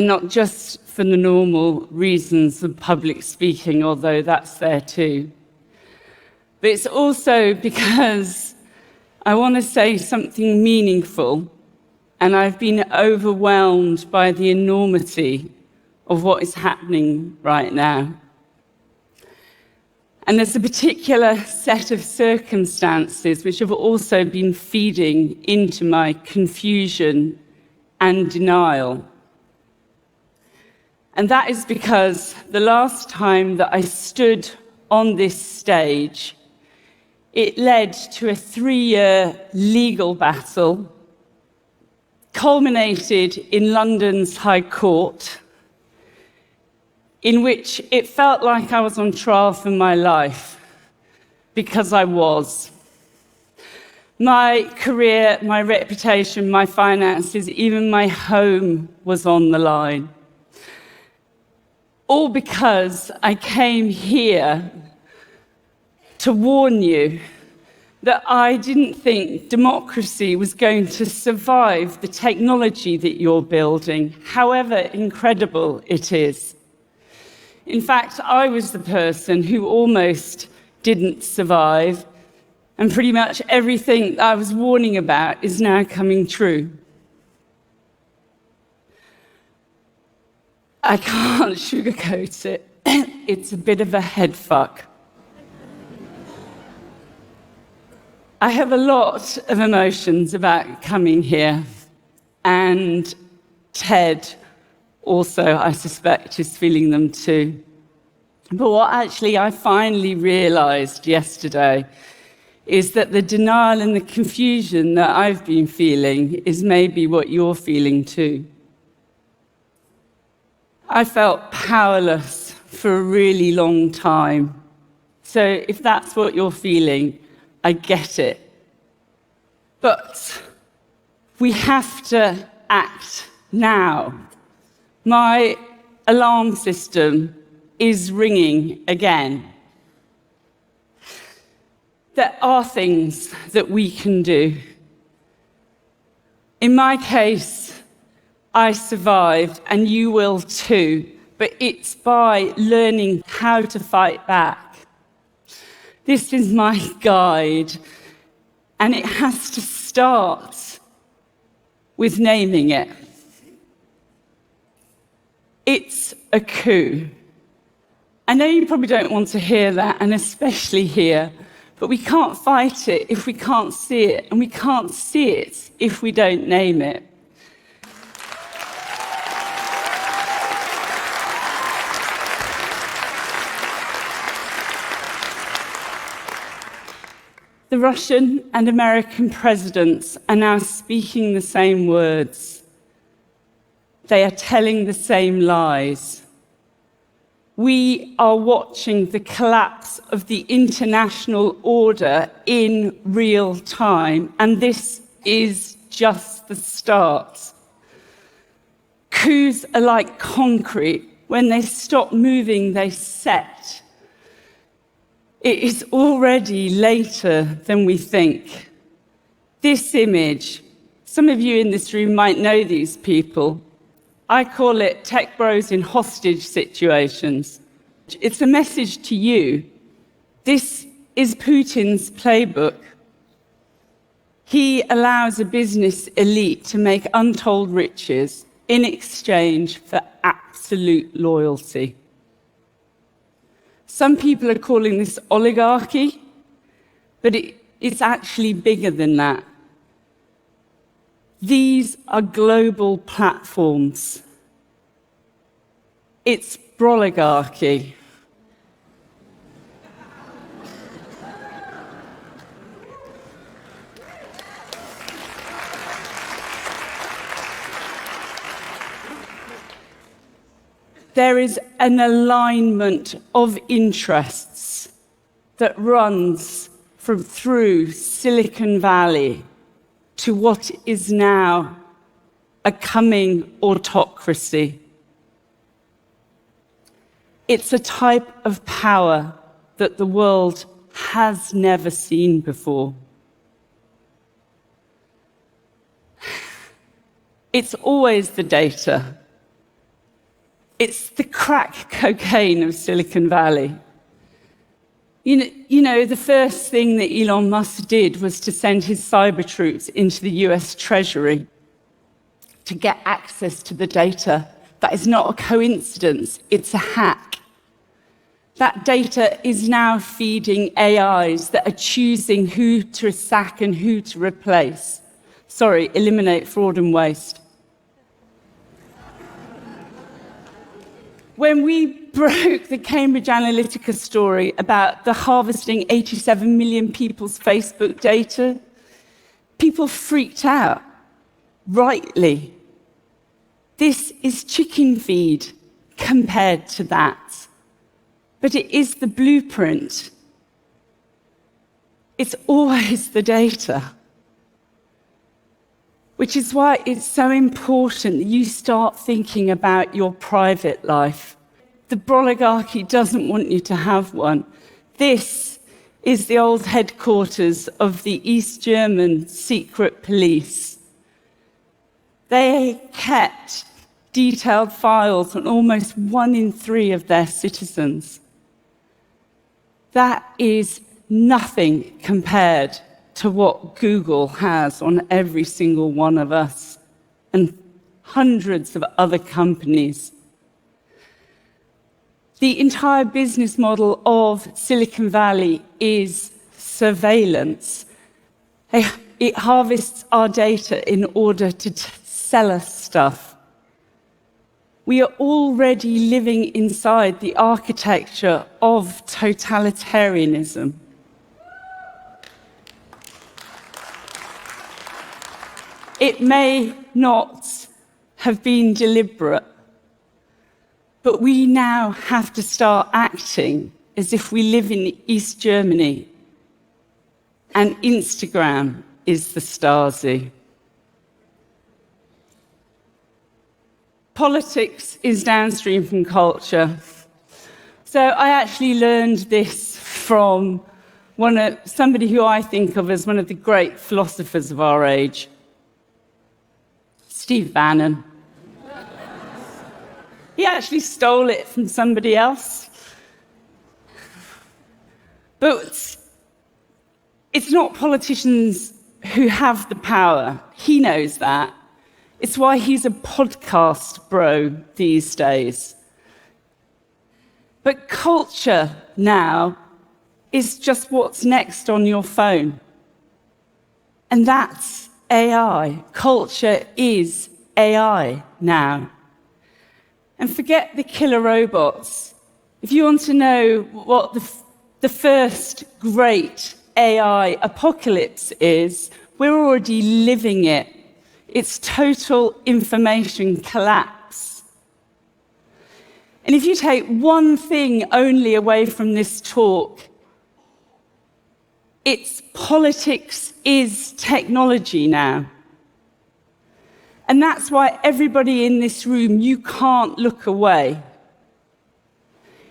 and not just for the normal reasons of public speaking, although that's there too. But it's also because I want to say something meaningful, and I've been overwhelmed by the enormity of what is happening right now. And there's a particular set of circumstances which have also been feeding into my confusion and denial. And that is because the last time that I stood on this stage, it led to a 3-year legal battle, culminated in London's High Court, in which it felt like I was on trial for my life, because I was. My career, my reputation, my finances, even my home was on the line. All because I came here to warn you that I didn't think democracy was going to survive the technology that you're building, however incredible it is. In fact, I was the person who almost didn't survive, and pretty much everything I was warning about is now coming true. I can't sugarcoat it. It's a bit of a head fuck. I have a lot of emotions about coming here, and Ted also, I suspect, is feeling them too. But what actually I finally realized yesterday is that the denial and the confusion that I've been feeling is maybe what you're feeling too. I felt powerless for a really long time. So if that's what you're feeling, I get it. But we have to act now. My alarm system is ringing again. There are things that we can do. In my case, I survived, and you will too, but it's by learning how to fight back. This is my guide, and it has to start with naming it. It's a coup. I know you probably don't want to hear that, and especially here, but we can't fight it if we can't see it, and we can't see it if we don't name it. The Russian and American presidents are now speaking the same words. They are telling the same lies. We are watching the collapse of the international order in real time, and this is just the start. Coups are like concrete. When they stop moving, they set. It is already later than we think. This image, some of you in this room might know these people. I call it tech bros in hostage situations. It's a message to you. This is Putin's playbook. He allows a business elite to make untold riches in exchange for absolute loyalty. Some people are calling this oligarchy, but it's actually bigger than that. These are global platforms. It's broligarchy. There is an alignment of interests that runs through Silicon Valley to what is now a coming autocracy. It's a type of power that the world has never seen before. It's always the data. It's the crack cocaine of Silicon Valley. You know, the first thing that Elon Musk did was to send his cyber troops into the US Treasury to get access to the data. That is not a coincidence, it's a hack. That data is now feeding AIs that are choosing who to sack and who to replace. Sorry, eliminate fraud and waste. When we broke the Cambridge Analytica story about the harvesting 87 million people's Facebook data, people freaked out, rightly. This is chicken feed compared to that. But it is the blueprint. It's always the data. Which is why it's so important that you start thinking about your private life. The oligarchy doesn't want you to have one. This is the old headquarters of the East German secret police. They kept detailed files on almost 1 in 3 of their citizens. That is nothing compared to what Google has on every single one of us and hundreds of other companies. The entire business model of Silicon Valley is surveillance. It harvests our data in order to sell us stuff. We are already living inside the architecture of totalitarianism. It may not have been deliberate, but we now have to start acting as if we live in East Germany and Instagram is the Stasi. Politics is downstream from culture. So I actually learned this from somebody who I think of as one of the great philosophers of our age, Steve Bannon. He actually stole it from somebody else. But it's not politicians who have the power. He knows that. It's why he's a podcast bro these days. But culture now is just what's next on your phone. And that's AI. Culture is AI now. And forget the killer robots. If you want to know what the first great AI apocalypse is, we're already living it. It's total information collapse. And if you take one thing only away from this talk, it's politics is technology now. And that's why everybody in this room, you can't look away.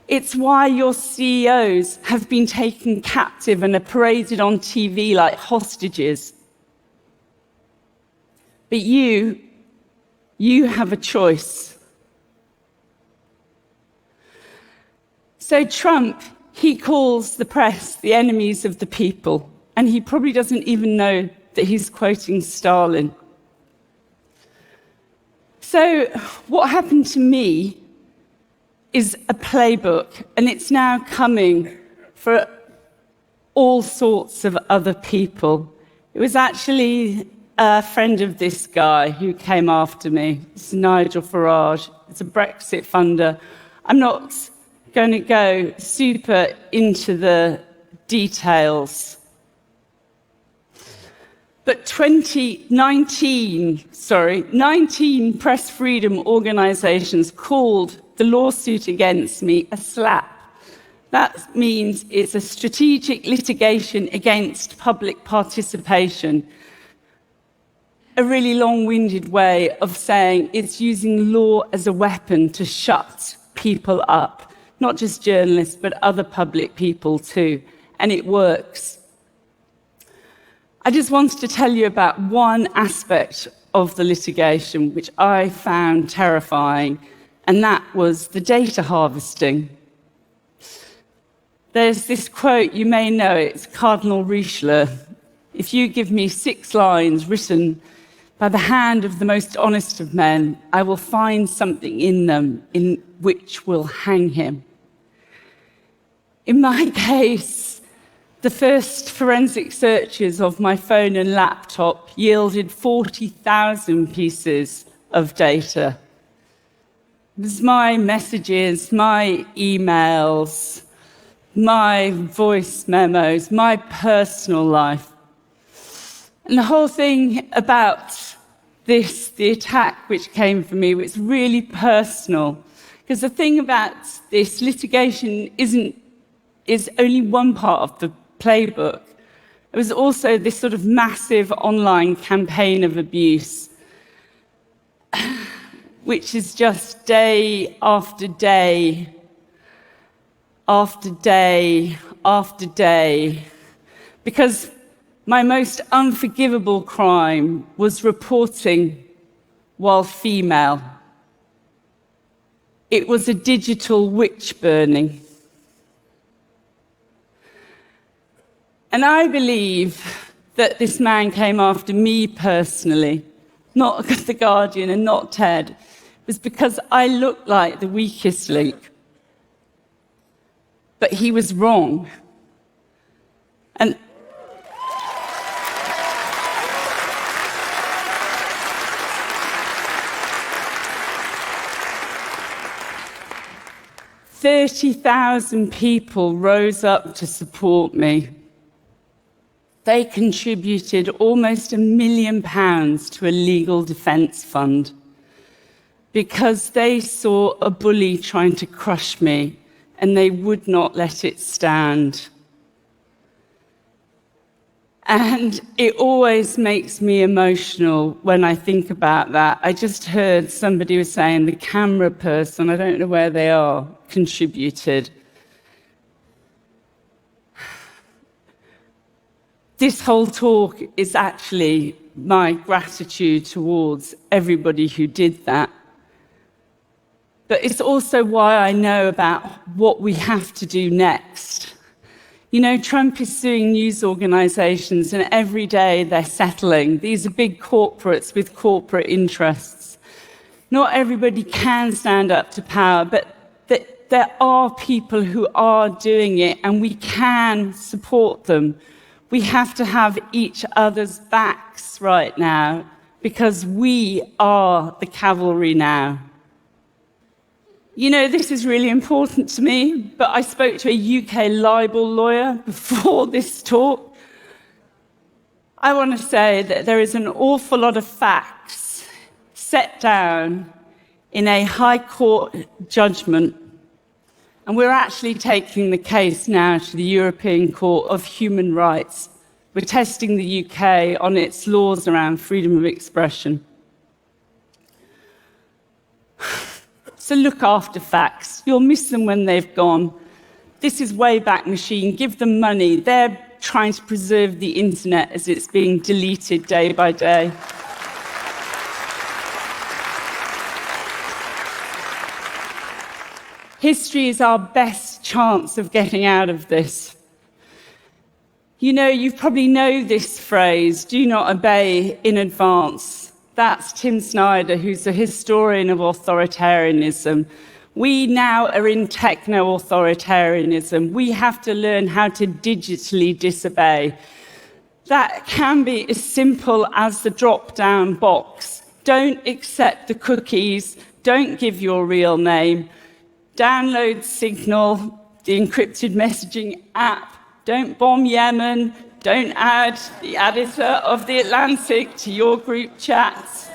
It's why your CEOs have been taken captive and are paraded on TV like hostages. But you have a choice. So Trump, he calls the press the enemies of the people, and he probably doesn't even know that he's quoting Stalin. So what happened to me is a playbook, and it's now coming for all sorts of other people. It was actually a friend of this guy who came after me. It's Nigel Farage. It's a Brexit funder. I'm not going to go super into the details. But 19 press freedom organizations called the lawsuit against me a slap. That means it's a strategic litigation against public participation. A really long-winded way of saying it's using law as a weapon to shut people up, not just journalists, but other public people too, and it works. I just wanted to tell you about one aspect of the litigation which I found terrifying and that was the data harvesting. There's this quote, you may know it, it's Cardinal Richelieu. If you give me 6 lines written by the hand of the most honest of men, I will find something in them in which will hang him. In my case, the first forensic searches of my phone and laptop yielded 40,000 pieces of data. It was my messages, my emails, my voice memos, my personal life. And the whole thing about this, the attack which came for me, was really personal. Because the thing about this litigation is only one part of the playbook. It was also this sort of massive online campaign of abuse, which is just day after day, after day, after day. Because my most unforgivable crime was reporting while female. It was a digital witch burning. And I believe that this man came after me personally, not The Guardian and not Ted. It was because I looked like the weakest link. But he was wrong. And 30,000 people rose up to support me. They contributed almost £1 million to a legal defence fund because they saw a bully trying to crush me and they would not let it stand. And it always makes me emotional when I think about that. I just heard somebody was saying the camera person, I don't know where they are, contributed. This whole talk is actually my gratitude towards everybody who did that. But it's also why I know about what we have to do next. You know, Trump is suing news organizations, and every day they're settling. These are big corporates with corporate interests. Not everybody can stand up to power, but there are people who are doing it, and we can support them. We have to have each other's backs right now, because we are the cavalry now. You know, this is really important to me, but I spoke to a UK libel lawyer before this talk. I want to say that there is an awful lot of facts set down in a High Court judgment, and we're actually taking the case now to the European Court of Human Rights. We're testing the UK on its laws around freedom of expression. So look after facts. You'll miss them when they've gone. This is Wayback Machine. Give them money. They're trying to preserve the internet as it's being deleted day by day. History is our best chance of getting out of this. You know, you probably know this phrase, do not obey in advance. That's Tim Snyder, who's a historian of authoritarianism. We now are in techno-authoritarianism. We have to learn how to digitally disobey. That can be as simple as the drop-down box. Don't accept the cookies. Don't give your real name. Download Signal, the encrypted messaging app. Don't bomb Yemen. Don't add the editor of The Atlantic to your group chats.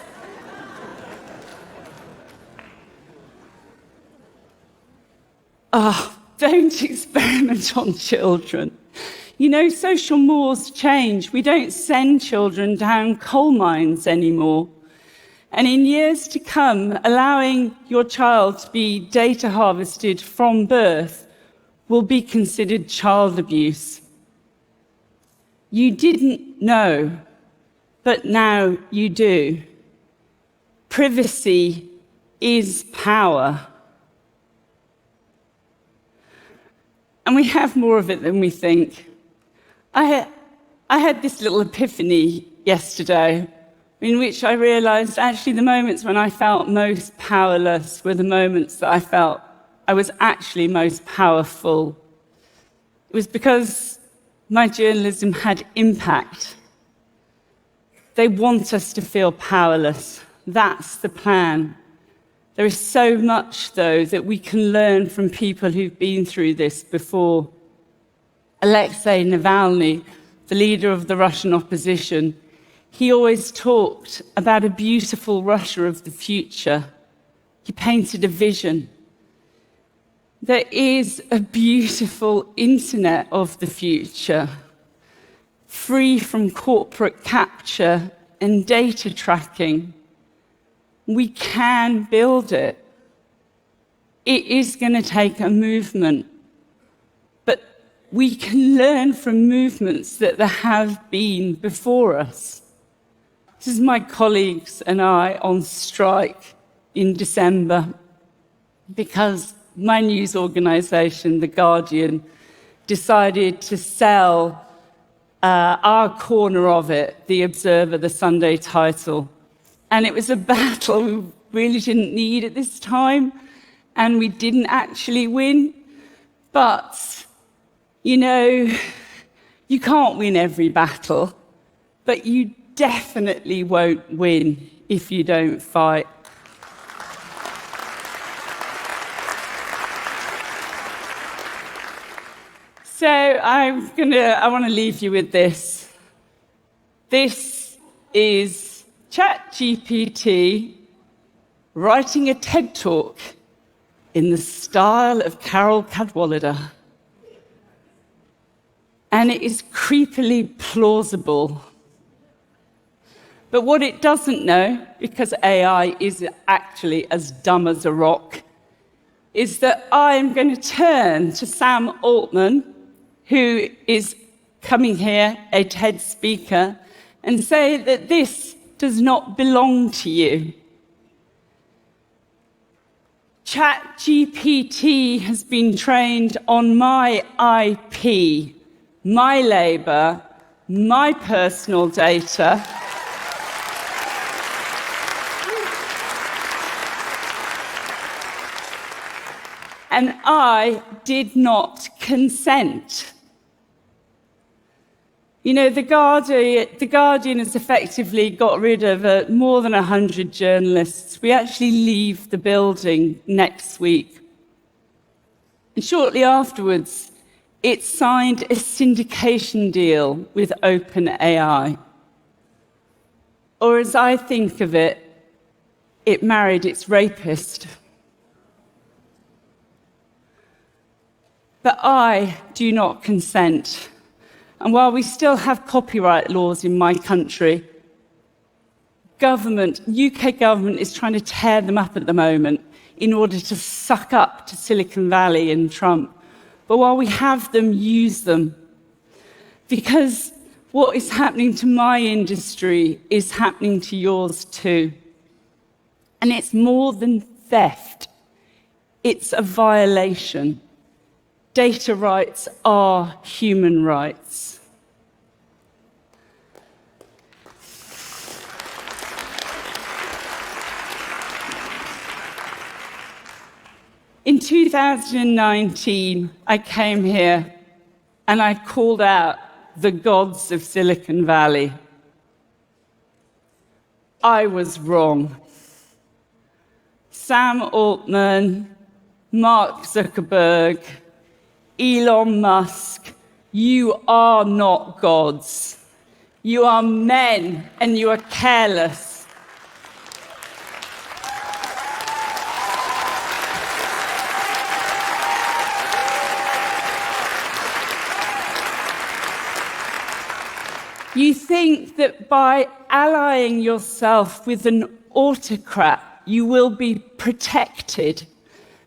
Don't experiment on children. You know, social mores change. We don't send children down coal mines anymore. And in years to come, allowing your child to be data harvested from birth will be considered child abuse. You didn't know, but now you do. Privacy is power. And we have more of it than we think. I had this little epiphany yesterday in which I realized actually the moments when I felt most powerless were the moments that I felt I was actually most powerful. It was because my journalism had impact. They want us to feel powerless. That's the plan. There is so much, though, that we can learn from people who've been through this before. Alexei Navalny, the leader of the Russian opposition, he always talked about a beautiful Russia of the future. He painted a vision. There is a beautiful internet of the future, free from corporate capture and data tracking. We can build it. It is going to take a movement, but we can learn from movements that there have been before us. This is my colleagues and I on strike in December because my news organisation, The Guardian, decided to sell our corner of it, The Observer, the Sunday title. And it was a battle we really didn't need at this time, and we didn't actually win. But, you know, you can't win every battle, but you definitely won't win if you don't fight. So I want to leave you with this. This is ChatGPT writing a TED Talk in the style of Carol Cadwallader. And it is creepily plausible. But what it doesn't know, because AI is actually as dumb as a rock, is that I'm going to turn to Sam Altman, who is coming here, a TED speaker, and say that this does not belong to you. ChatGPT has been trained on my IP, my labour, my personal data. And I did not consent. You know, The Guardian has effectively got rid of more than 100 journalists. We actually leave the building next week. And shortly afterwards, it signed a syndication deal with OpenAI. Or as I think of it, it married its rapist. But I do not consent. And while we still have copyright laws in my country, UK government is trying to tear them up at the moment in order to suck up to Silicon Valley and Trump. But while we have them, use them. Because what is happening to my industry is happening to yours too. And it's more than theft. It's a violation. Data rights are human rights. In 2019, I came here and I called out the gods of Silicon Valley. I was wrong. Sam Altman, Mark Zuckerberg, Elon Musk, you are not gods. You are men and you are careless. You think that by allying yourself with an autocrat, you will be protected.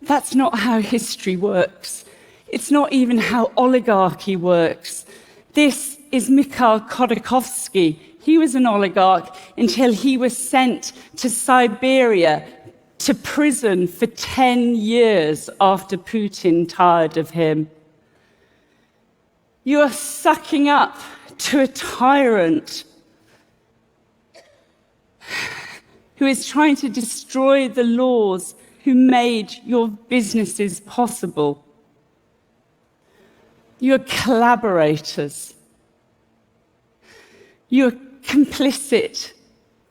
That's not how history works. It's not even how oligarchy works. This is Mikhail Khodorkovsky. He was an oligarch until he was sent to Siberia to prison for 10 years after Putin tired of him. You are sucking up to a tyrant who is trying to destroy the laws who made your businesses possible. You're collaborators. You're complicit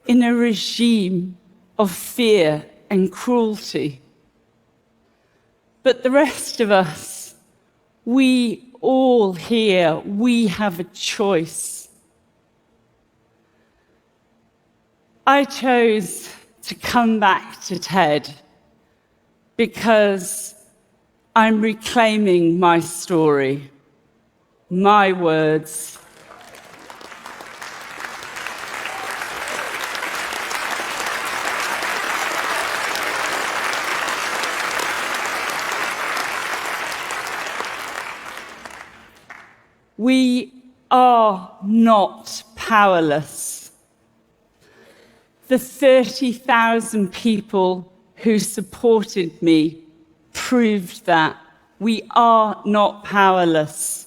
in a regime of fear and cruelty. But the rest of us, we all here, we have a choice. I chose to come back to TED because I'm reclaiming my story, my words. We are not powerless. The 30,000 people who supported me proved that we are not powerless.